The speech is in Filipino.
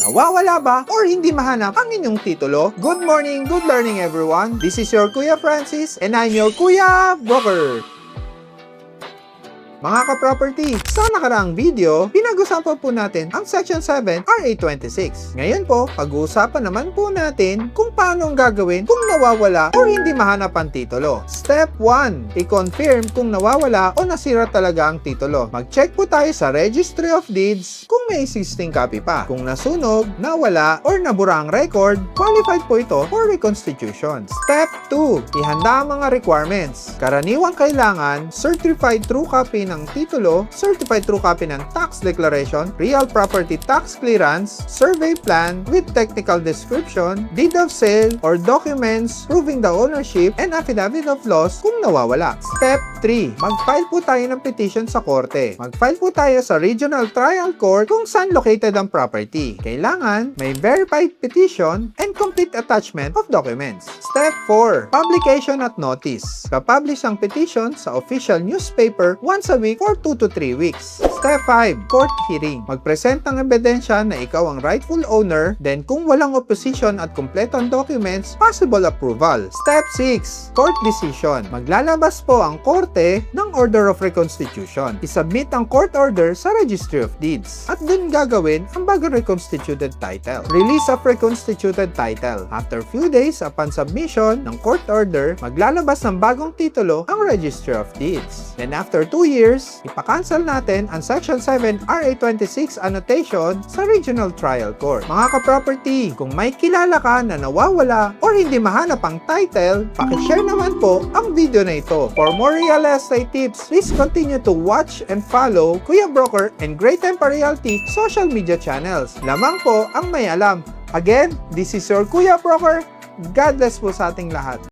Nawawala ba or hindi mahanap ang inyong titulo? Good morning, good learning everyone. This is your Kuya Francis and I'm your Kuya Broker. Mga ka-property, sa nakaraang video, pinag-usapan po natin ang Section 7 RA 26. Ngayon po, pag-uusapan naman po natin kung paano ang gagawin kung nawawala o hindi mahanap ang titulo. Step 1. I-confirm kung nawawala o nasira talaga ang titulo. Mag-check po tayo sa Registry of Deeds kung may existing copy pa. Kung nasunog, nawala, or nabura ang record, qualified po ito for reconstitution. Step 2. Ihanda ang mga requirements. Karaniwang kailangan, certified true copy ng titulo, certified true copy ng tax declaration, real property tax clearance, survey plan with technical description, deed of sale, or documents proving the ownership, and affidavit of loss kung nawawala. Step 3. Mag-file po tayo ng petition sa korte. Mag-file po tayo sa Regional Trial Court kung saan located ang property. Kailangan may verified petition and complete attachment of documents. Step 4. Publication at notice. Kapublish ang petition sa official newspaper once a week for 2 to 3 weeks. Step 5. Court hearing. Mag-present ng ebidensya na ikaw ang rightful owner, then kung walang opposition at kumpleto ang documents, possible approval. Step 6. Court decision. Maglalabas po ang korte ng Order of Reconstitution. Isubmit ang court order sa Registry of Deeds. At dun gagawin ang bagong reconstituted title. Release of reconstituted title. After few days upon submission ng court order, maglalabas ng bagong titulo ang Registry of Deeds. Then after 2 years, ipakancel natin ang Section 7 RA 26 annotation sa Regional Trial Court. Mga ka-property, kung may kilala ka na nawawala or hindi mahanap ang title, pakishare naman po ang video na ito. For more real estate tips, please continue to watch and follow Kuya Broker and Great Temper Realty social media channels. Lamang po ang may alam. Again, this is your Kuya Broker. God bless po sa ating lahat.